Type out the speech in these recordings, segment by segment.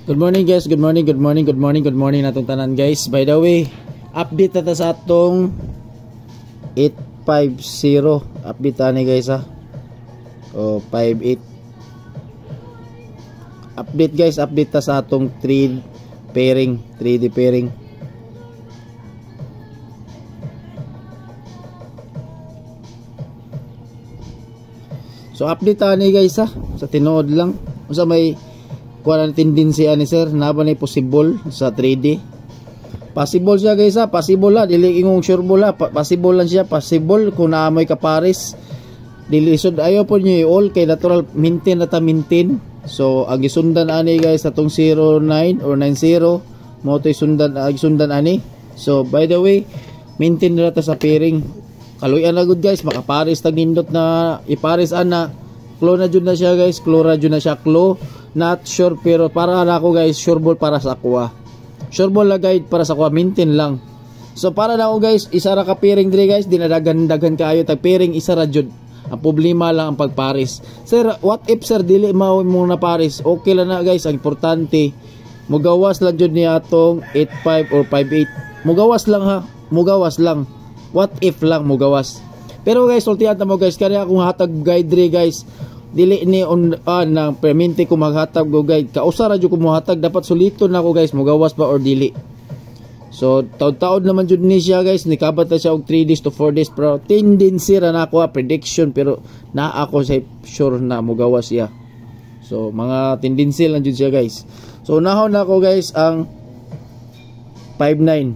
Good morning guys, good morning natong tanan guys. By the way, update na ta sa atong 850. Update ta ni guys ha. O 58. Update guys, update ta sa atong 3D pairing. So update ta ni guys ha, sa tinuod lang. Unsa may kuha na tendency ani sir, na ba na possible sa 3D? Possible siya guys ha, possible la, dili ingong sure la, possible lang siya, possible kung naamoy ka pares. Dili sud ayo po niyo i-all kay natural maintain na ta maintain. So ag isundan ani guys atong 09 or 90 mo to isundan ani. So by the way, maintain na ta sa pairing. Kaluyan na good guys, makapares tag nindot na ipares ana. Clone na jud na siya guys, not sure pero para na ako guys, sure ball para sa aqua. Sure ball la guide para sa aqua, maintain lang. So para na ako guys, isa ra ka pairing dire guys, dinadagan kaayo tag pairing isa ra jud. Ang problema lang ang pagpares. Sir, what if sir dili mao mo na pares? Okay lang na guys, ang importante mugawas lang jud ni atong 85 or 58. Mugawas lang ha, mugawas lang. What if lang mugawas. Pero guys, ultihan ta mo guys, kaya akong hatag guide dire guys. Dili ni on nang permente ko maghatag go guide. Kausa ra jud ko mohatag, dapat suliton na ako guys, mugawas ba or dili. So taud-taud naman jud ni siya guys, nikabat na siya og 3 days to 4 days pero tendency ra na ako prediction pero na ako say sure na mugawas siya. So mga tendency lang jud siya guys. So nahon na ako guys ang 59.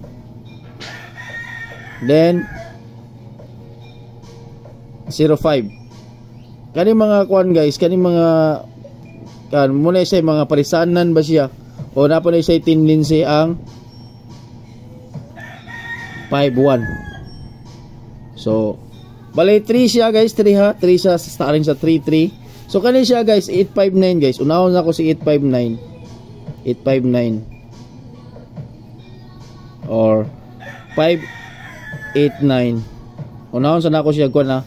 Then 05. Kani mga kuan guys, kani mga muna siya mga parisanan ba siya o napo na siya tendency ang 51. So balay 3 siya guys, 3 ha, 3 siya starting sa 33. So kani siya guys 859 guys. Unahon na ko si 859 or 589. Unahon sa nako siya kuan na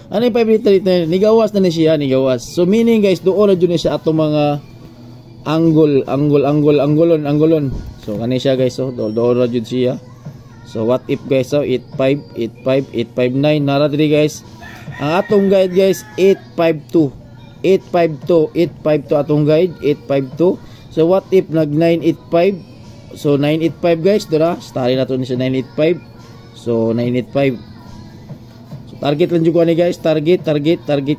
ano yung 583 nigawas na siya, nigawas. So meaning guys, doon na dyan siya atong mga anggulon. So kani siya guys, so doon na dyan siya. So what if guys, so 85, 85, 859 nara diri guys. Ang atong guide guys 852 atong guide 852. So what if nag 985? So 985 guys, dira stari na to ni siya 985. So 985. Target lang juga ni guys, target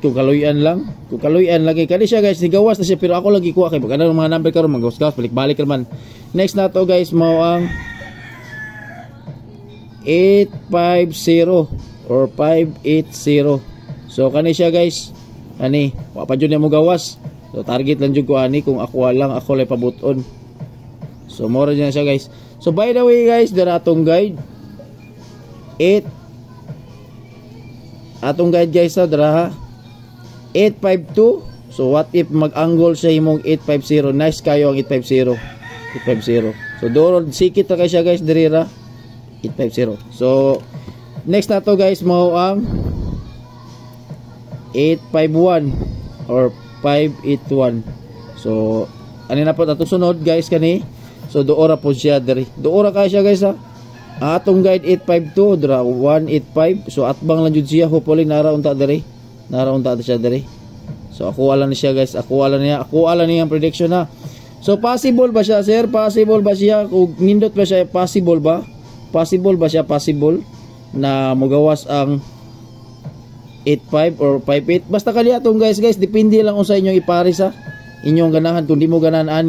kung kaluyan lang kani siya guys, nigawas na siya pero ako lagi kuha kay maganda mga number karon magawas-gawas balik naman. Next na to guys mao ang 850 or 580. So kani siya guys, ani wa pa jud na mo gawas. So target lang jud ko ani kung ako lang ako lay pabuton. So mora jud na siya guys. So by the way guys, dara atong guide atong guide guys sa dara 852. So what if mag-angle sa imong 850? Nice kayo ang 850. So doro sikit ta kay siya guys dirira 850. So next na to guys mao ang 851 or 581. So ani na po ato sunod guys kani. So doora po siya diri. Doora kay siya guys ha. Atong guide 852 dra 185. So atbang lang jud siya, hopefully nara unta siya diri. So ako ala ni siya guys, ako ala niya ang prediction na. So possible ba siya sir? Possible ba siya kung nindot ba siya? Possible ba siya na magawas ang 85 or 58? Basta kali atong guys depende lang sa inyong ipares ha. Inyong ganahan, kung di mo ganahan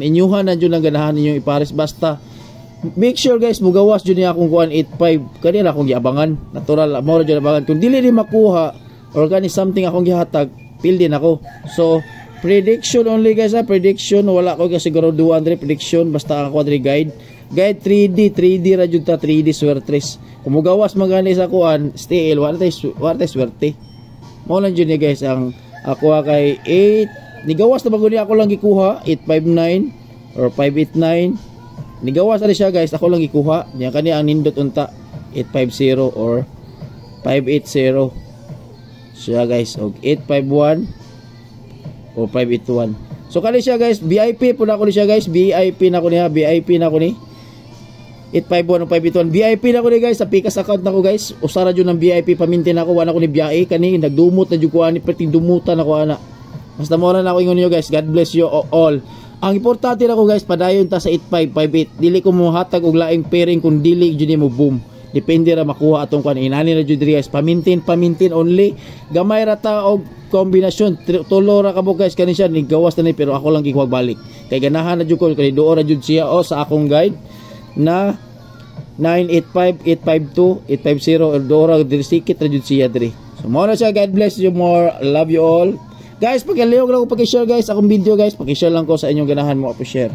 inyuhan na jud ang ganahan ninyong ipares. Basta make sure guys mugawas jud niya akong kuan 85 kanila akong giabangan, natural mo ra jud abangan. Kung dili ni makuha or kani something akong gihatag, feel din ako. So prediction only guys ha, prediction, wala ko siguro 200 prediction, basta ako adri guide 3D ra jud ta, 3D swertres. Kung mugawas magani sa kuan still wala tay swerte. Mo lang jud ni guys ang ako kay 8 nigawas na baguni ako lang gikuha 859 or 589. Nigawas na siya guys, ako lang ikuha. Diyan kani ang nindot unta 850 or 580. Siya guys, og 851 o 581. So kani siya guys, VIP po na ko ni siya guys, VIP na ko niya, VIP na ko ni 851 VIP na ko ni guys, sa Pikas account na ko guys. Usara jud ng VIP pamintin ako, wala ko ni biyahe kani nagdumot na jud ko ani perting dumutan ako ana. Basta mo na ako ingon niyo guys, God bless you all. Ang importante na ko guys, padayon ta sa 8558. Dili ko mo hatag og laing pairing kung dili jud mo boom. Depende ra makuha atong kan inani na jud guys, pamintin only. Gamay ra ta og kombinasyon tulo ra ka mo guys kani siya ni gawas na ni, pero ako lang gikuwag balik kay ganahan na jud ko kay duo ra jud siya o sa akong guide na 985 852 850 or duo ra disikit ra jud siya diri. So mo na siya, God bless you more, love you all guys. Pagkaliog lang ko pag-share guys akong video guys, pag-share lang ko sa inyong ganahan mo, pa-share.